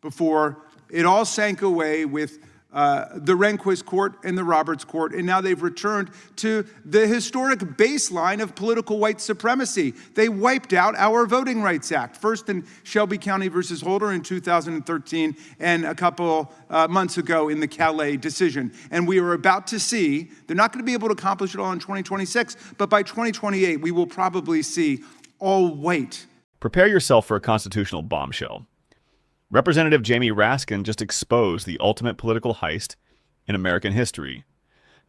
before it all sank away with the Rehnquist court and the Roberts court, and now they've returned to the historic baseline of political white supremacy. They wiped out our Voting Rights Act, first in Shelby County versus Holder in 2013, and a couple months ago in the Calais decision. And we are about to see, they're not going to be able to accomplish it all in 2026, but by 2028, we will probably see all white. Prepare yourself for a constitutional bombshell. Representative Jamie Raskin just exposed the ultimate political heist in American history,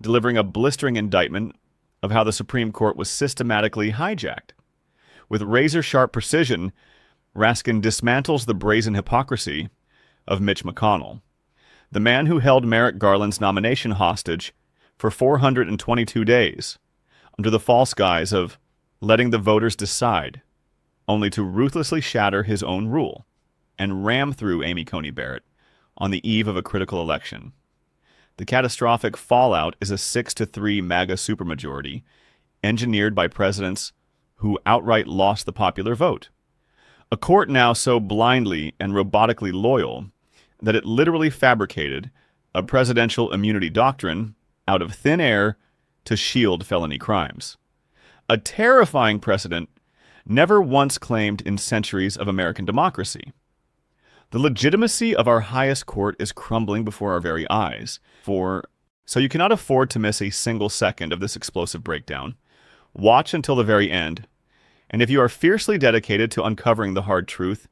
delivering a blistering indictment of how the Supreme Court was systematically hijacked. With razor-sharp precision, Raskin dismantles the brazen hypocrisy of Mitch McConnell, the man who held Merrick Garland's nomination hostage for 422 days under the false guise of letting the voters decide, only to ruthlessly shatter his own rule and ram through Amy Coney Barrett on the eve of a critical election. The catastrophic fallout is a 6-3 MAGA supermajority engineered by presidents who outright lost the popular vote. A court now so blindly and robotically loyal that it literally fabricated a presidential immunity doctrine out of thin air to shield felony crimes. A terrifying precedent never once claimed in centuries of American democracy. The legitimacy of our highest court is crumbling before our very eyes. So you cannot afford to miss a single second of this explosive breakdown. Watch until the very end. And if you are fiercely dedicated to uncovering the hard truth,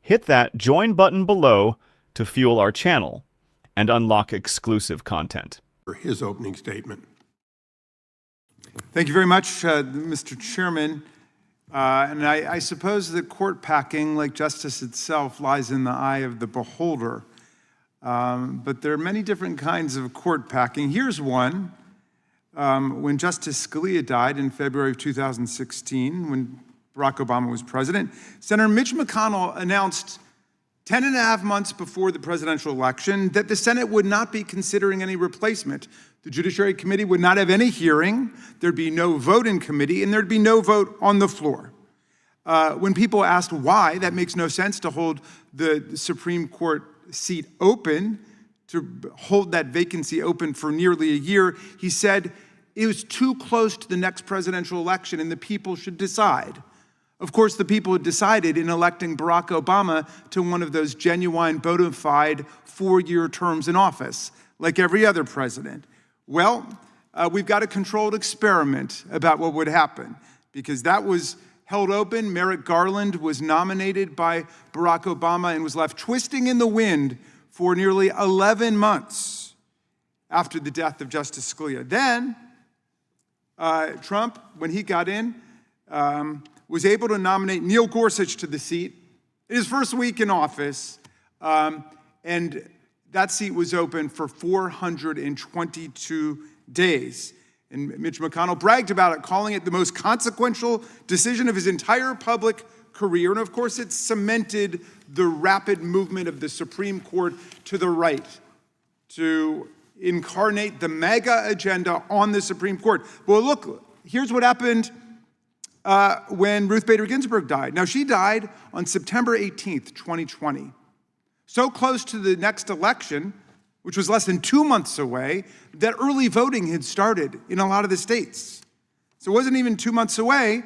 hit that join button below to fuel our channel and unlock exclusive content. For his opening statement. Thank you very much, Mr. Chairman. And I suppose that court packing, like justice itself, lies in the eye of the beholder. But there are many different kinds of court packing. Here's one. When Justice Scalia died in February of 2016, when Barack Obama was president, Senator Mitch McConnell announced 10 and a half months before the presidential election that the Senate would not be considering any replacement. The Judiciary Committee would not have any hearing, there'd be no vote in committee, and there'd be no vote on the floor. When people asked why, that makes no sense to hold the Supreme Court seat open, to hold that vacancy open for nearly a year, he said it was too close to the next presidential election and the people should decide. Of course, the people had decided in electing Barack Obama to one of those genuine, bona fide 4-year terms in office, like every other president. Well, we've got a controlled experiment about what would happen, because that was held open. Merrick Garland was nominated by Barack Obama and was left twisting in the wind for nearly 11 months after the death of Justice Scalia. Then, Trump, when he got in, was able to nominate Neil Gorsuch to the seat in his first week in office, and that seat was open for 422 days. And Mitch McConnell bragged about it, calling it the most consequential decision of his entire public career. And of course, it cemented the rapid movement of the Supreme Court to the right to incarnate the MAGA agenda on the Supreme Court. Well, look, here's what happened when Ruth Bader Ginsburg died. Now, she died on September 18th, 2020. So close to the next election, which was less than 2 months away, that early voting had started in a lot of the states. So it wasn't even 2 months away.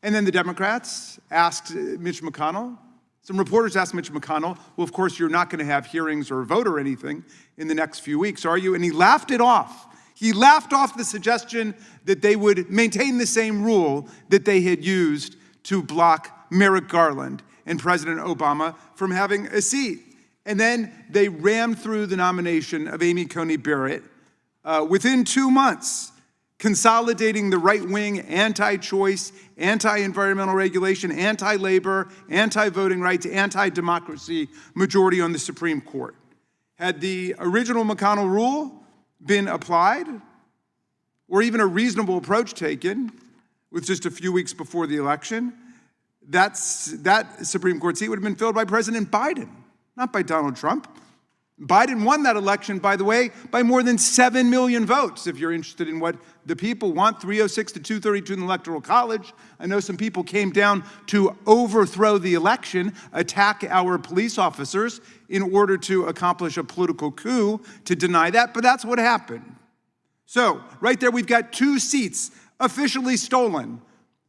And then the Democrats asked Mitch McConnell, some reporters asked Mitch McConnell, well, of course, you're not going to have hearings or vote or anything in the next few weeks, are you? And he laughed it off. He laughed off the suggestion that they would maintain the same rule that they had used to block Merrick Garland and President Obama from having a seat. And then they rammed through the nomination of Amy Coney Barrett within 2 months, consolidating the right-wing anti-choice, anti-environmental regulation, anti-labor, anti-voting rights, anti-democracy majority on the Supreme Court. Had the original McConnell rule been applied, or even a reasonable approach taken with just a few weeks before the election, that Supreme Court seat would have been filled by President Biden, not by Donald Trump. Biden won that election, by the way, by more than 7 million votes. If you're interested in what the people want, 306 to 232 in the Electoral College. I know some people came down to overthrow the election, attack our police officers in order to accomplish a political coup to deny that, but that's what happened. So, right there we've got 2 seats officially stolen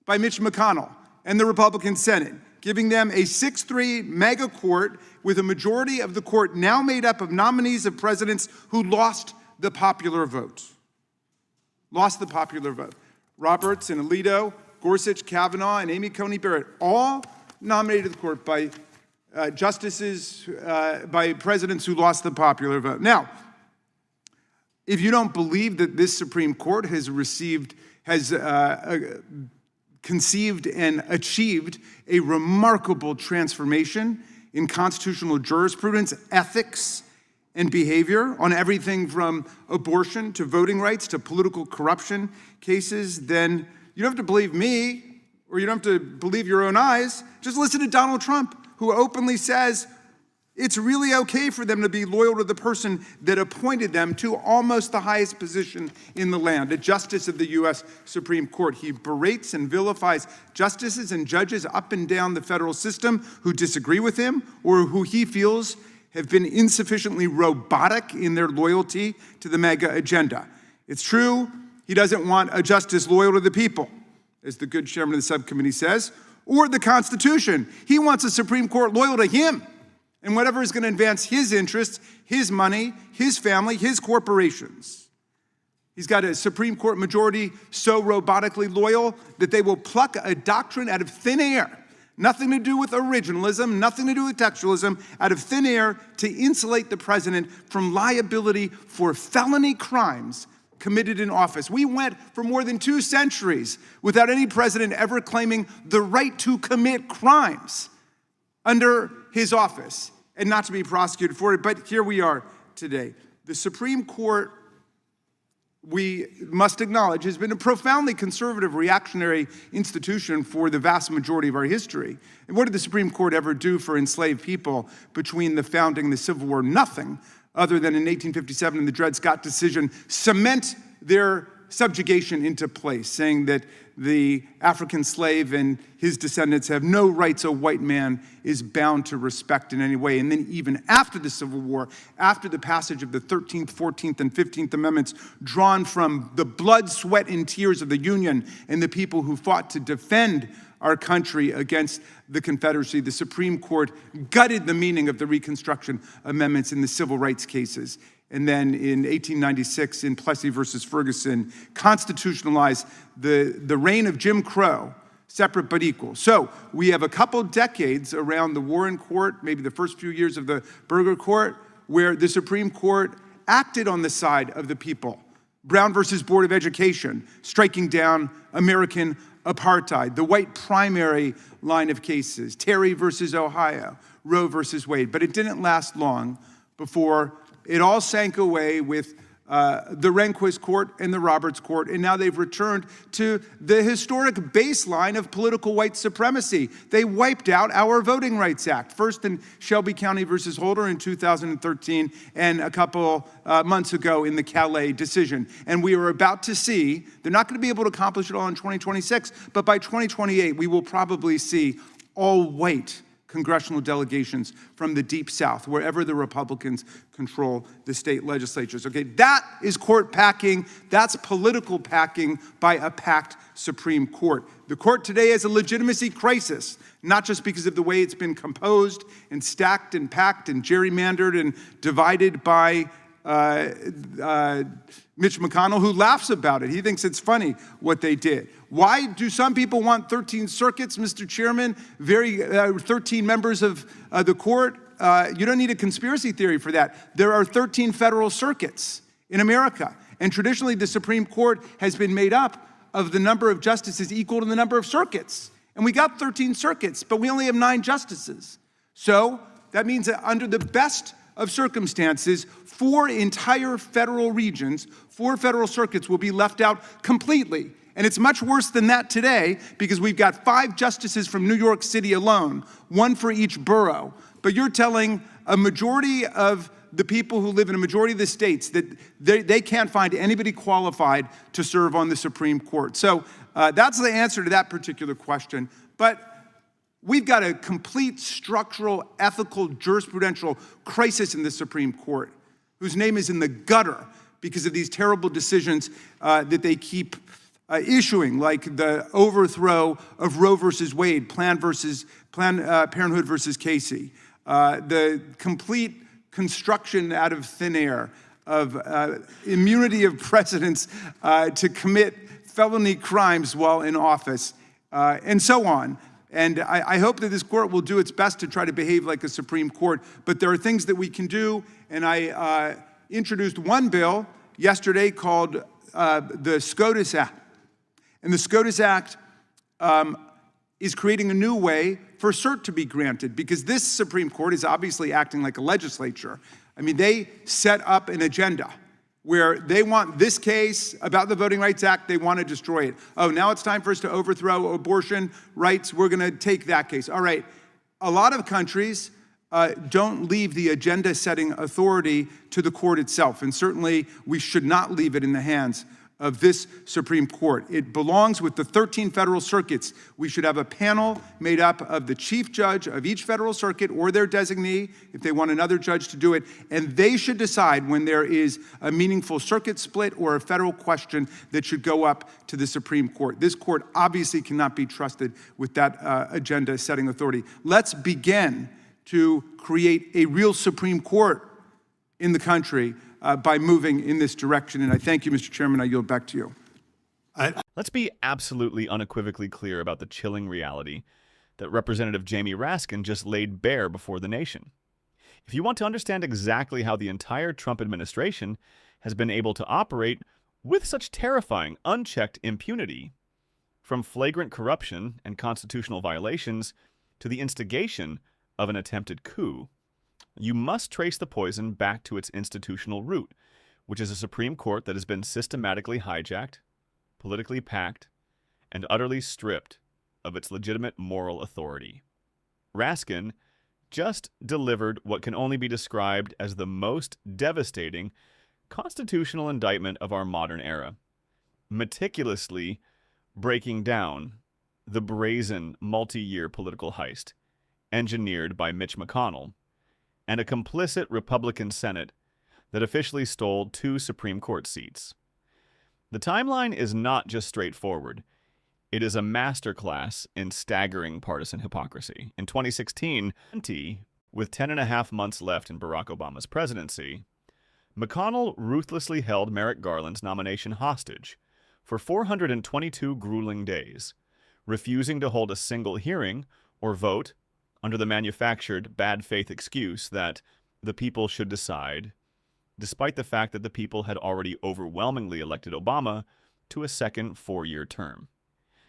by Mitch McConnell and the Republican Senate, giving them a 6-3 MAGA court with a majority of the court now made up of nominees of presidents who lost the popular vote. Lost the popular vote. Roberts and Alito, Gorsuch, Kavanaugh, and Amy Coney Barrett, all nominated to the court by by presidents who lost the popular vote. Now, if you don't believe that this Supreme Court has conceived and achieved a remarkable transformation in constitutional jurisprudence, ethics, and behavior on everything from abortion to voting rights to political corruption cases, then you don't have to believe me, or you don't have to believe your own eyes. Just listen to Donald Trump, who openly says it's really okay for them to be loyal to the person that appointed them to almost the highest position in the land, a justice of the U.S. Supreme Court. He berates and vilifies justices and judges up and down the federal system who disagree with him or who he feels have been insufficiently robotic in their loyalty to the MAGA agenda. It's true, he doesn't want a justice loyal to the people, as the good chairman of the subcommittee says, or the Constitution. He wants a Supreme Court loyal to him and whatever is going to advance his interests, his money, his family, his corporations. He's got a Supreme Court majority so robotically loyal that they will pluck a doctrine out of thin air, nothing to do with originalism, nothing to do with textualism, out of thin air to insulate the president from liability for felony crimes committed in office. We went for more than 2 centuries without any president ever claiming the right to commit crimes under his office and not to be prosecuted for it. But here we are today. The Supreme Court, we must acknowledge, has been a profoundly conservative, reactionary institution for the vast majority of our history. And what did the Supreme Court ever do for enslaved people between the founding and the Civil War? Nothing, other than in 1857 in the Dred Scott decision, cement their subjugation into place, saying that the African slave and his descendants have no rights a white man is bound to respect in any way. And then even after the Civil War, after the passage of the 13th, 14th, and 15th Amendments, drawn from the blood, sweat, and tears of the Union and the people who fought to defend our country against the Confederacy, the Supreme Court gutted the meaning of the Reconstruction Amendments in the civil rights cases. And then in 1896, in Plessy versus Ferguson, constitutionalized the reign of Jim Crow, separate but equal. So we have a couple decades around the Warren Court, maybe the first few years of the Burger Court, where the Supreme Court acted on the side of the people. Brown versus Board of Education, striking down American apartheid, the white primary line of cases, Terry versus Ohio, Roe versus Wade. But it didn't last long before it all sank away with the Rehnquist Court and the Roberts Court, and now they've returned to the historic baseline of political white supremacy. They wiped out our Voting Rights Act, first in Shelby County versus Holder in 2013, and a couple months ago in the Calais decision. And we are about to see, they're not going to be able to accomplish it all in 2026, but by 2028, we will probably see all white congressional delegations from the Deep South, wherever the Republicans control the state legislatures. Okay, that is court packing. That's political packing by a packed Supreme Court. The court today has a legitimacy crisis, not just because of the way it's been composed and stacked and packed and gerrymandered and divided by Mitch McConnell, who laughs about it. He thinks it's funny what they did. Why do some people want 13 circuits, Mr. Chairman? 13 members of the court? You don't need a conspiracy theory for that. There are 13 federal circuits in America. And traditionally, the Supreme Court has been made up of the number of justices equal to the number of circuits. And we got 13 circuits, but we only have 9 justices. So that means that under the best of circumstances, 4 entire federal regions, 4 federal circuits will be left out completely. And it's much worse than that today because we've got 5 justices from New York City alone, 1 for each borough. But you're telling a majority of the people who live in a majority of the states, that they can't find anybody qualified to serve on the Supreme Court. So that's the answer to that particular question. But we've got a complete structural, ethical, jurisprudential crisis in the Supreme Court, whose name is in the gutter because of these terrible decisions that they keep issuing, like the overthrow of Roe versus Wade, Planned Parenthood versus Casey, the complete construction out of thin air of immunity of presidents to commit felony crimes while in office, and so on. And I hope that this court will do its best to try to behave like a Supreme Court, but there are things that we can do, and I introduced one bill yesterday called the SCOTUS Act. And the SCOTUS Act is creating a new way for cert to be granted, because this Supreme Court is obviously acting like a legislature. I mean, they set up an agenda where they want this case about the Voting Rights Act, they want to destroy it. Oh, now it's time for us to overthrow abortion rights, we're going to take that case. All right, a lot of countries don't leave the agenda-setting authority to the court itself, and certainly we should not leave it in the hands of this Supreme Court. It belongs with the 13 federal circuits. We should have a panel made up of the chief judge of each federal circuit or their designee, if they want another judge to do it, and they should decide when there is a meaningful circuit split or a federal question that should go up to the Supreme Court. This court obviously cannot be trusted with that agenda-setting authority. Let's begin to create a real Supreme Court in the country by moving in this direction. And I thank you, Mr. Chairman. I yield back to you. Let's be absolutely unequivocally clear about the chilling reality that Representative Jamie Raskin just laid bare before the nation. If you want to understand exactly how the entire Trump administration has been able to operate with such terrifying, unchecked impunity, from flagrant corruption and constitutional violations to the instigation of an attempted coup, you must trace the poison back to its institutional root, which is a Supreme Court that has been systematically hijacked, politically packed, and utterly stripped of its legitimate moral authority. Raskin just delivered what can only be described as the most devastating constitutional indictment of our modern era, meticulously breaking down the brazen multi-year political heist engineered by Mitch McConnell and a complicit Republican Senate that officially stole 2 Supreme Court seats. The timeline is not just straightforward. It is a masterclass in staggering partisan hypocrisy. In 2016, with 10.5 months left in Barack Obama's presidency, McConnell ruthlessly held Merrick Garland's nomination hostage for 422 grueling days, refusing to hold a single hearing or vote under the manufactured bad faith excuse that the people should decide, despite the fact that the people had already overwhelmingly elected Obama to a second 4-year term.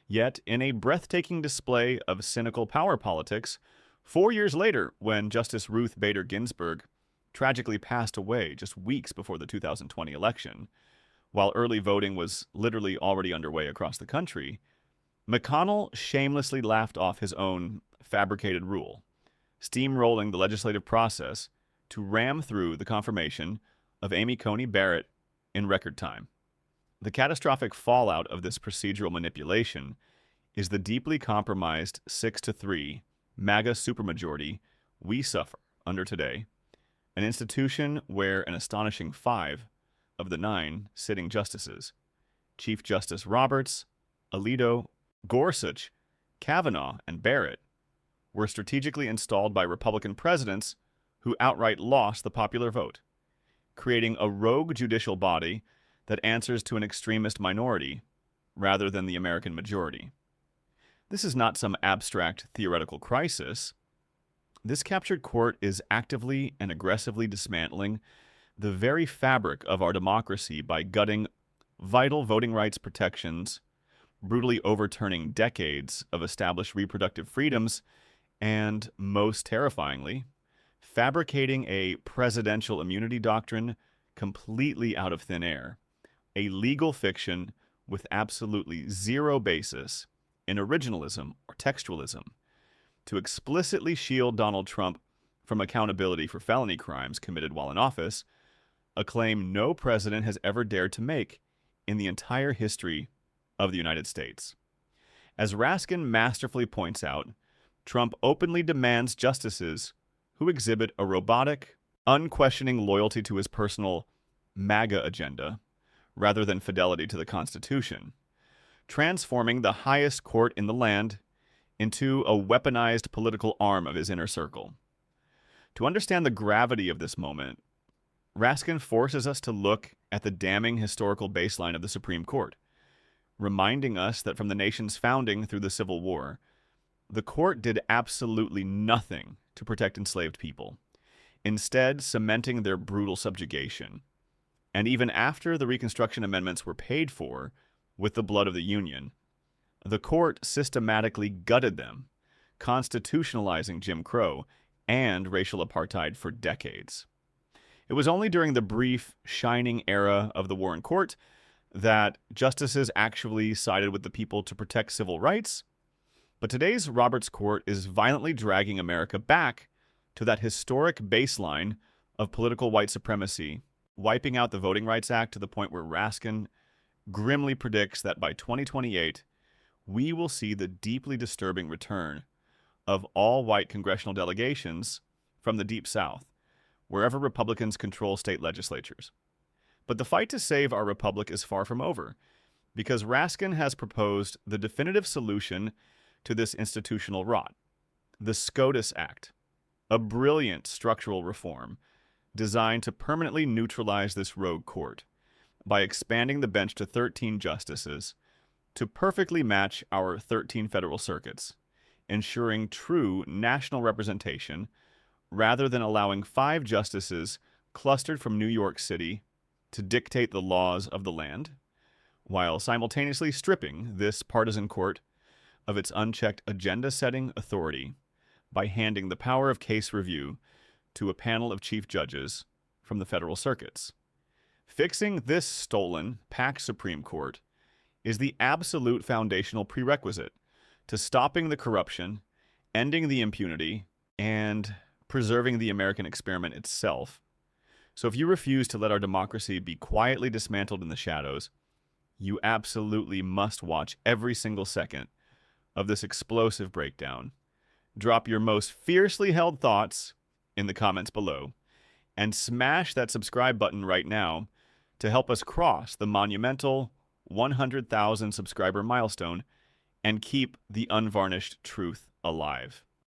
Yet, in a breathtaking display of cynical power politics, 4 years later, when Justice Ruth Bader Ginsburg tragically passed away just weeks before the 2020 election, while early voting was literally already underway across the country, McConnell shamelessly laughed off his own fabricated rule, steamrolling the legislative process to ram through the confirmation of Amy Coney Barrett in record time. The catastrophic fallout of this procedural manipulation is the deeply compromised 6-3 MAGA supermajority we suffer under today, an institution where an astonishing 5 of the 9 sitting justices, Chief Justice Roberts, Alito, Gorsuch, Kavanaugh, and Barrett, were strategically installed by Republican presidents who outright lost the popular vote, creating a rogue judicial body that answers to an extremist minority rather than the American majority. This is not some abstract theoretical crisis. This captured court is actively and aggressively dismantling the very fabric of our democracy by gutting vital voting rights protections, brutally overturning decades of established reproductive freedoms, and, most terrifyingly, fabricating a presidential immunity doctrine completely out of thin air, a legal fiction with absolutely zero basis in originalism or textualism, to explicitly shield Donald Trump from accountability for felony crimes committed while in office, a claim no president has ever dared to make in the entire history of the United States. As Raskin masterfully points out, Trump openly demands justices who exhibit a robotic, unquestioning loyalty to his personal MAGA agenda rather than fidelity to the Constitution, transforming the highest court in the land into a weaponized political arm of his inner circle. To understand the gravity of this moment, Raskin forces us to look at the damning historical baseline of the Supreme Court, reminding us that from the nation's founding through the Civil War, the court did absolutely nothing to protect enslaved people, instead cementing their brutal subjugation. And even after the Reconstruction Amendments were paid for with the blood of the Union, the court systematically gutted them, constitutionalizing Jim Crow and racial apartheid for decades. It was only during the brief, shining era of the Warren Court that justices actually sided with the people to protect civil rights. But today's Roberts Court is violently dragging America back to that historic baseline of political white supremacy, wiping out the Voting Rights Act to the point where Raskin grimly predicts that by 2028, we will see the deeply disturbing return of all white congressional delegations from the Deep South, wherever Republicans control state legislatures. But the fight to save our republic is far from over, because Raskin has proposed the definitive solution to this institutional rot, the SCOTUS Act, a brilliant structural reform designed to permanently neutralize this rogue court by expanding the bench to 13 justices to perfectly match our 13 federal circuits, ensuring true national representation rather than allowing 5 justices clustered from New York City to dictate the laws of the land, while simultaneously stripping this partisan court of its unchecked agenda-setting authority by handing the power of case review to a panel of chief judges from the federal circuits. Fixing this stolen, packed Supreme Court is the absolute foundational prerequisite to stopping the corruption, ending the impunity, and preserving the American experiment itself. So if you refuse to let our democracy be quietly dismantled in the shadows, you absolutely must watch every single second of this explosive breakdown. Drop your most fiercely held thoughts in the comments below, and smash that subscribe button right now to help us cross the monumental 100,000 subscriber milestone and keep the unvarnished truth alive.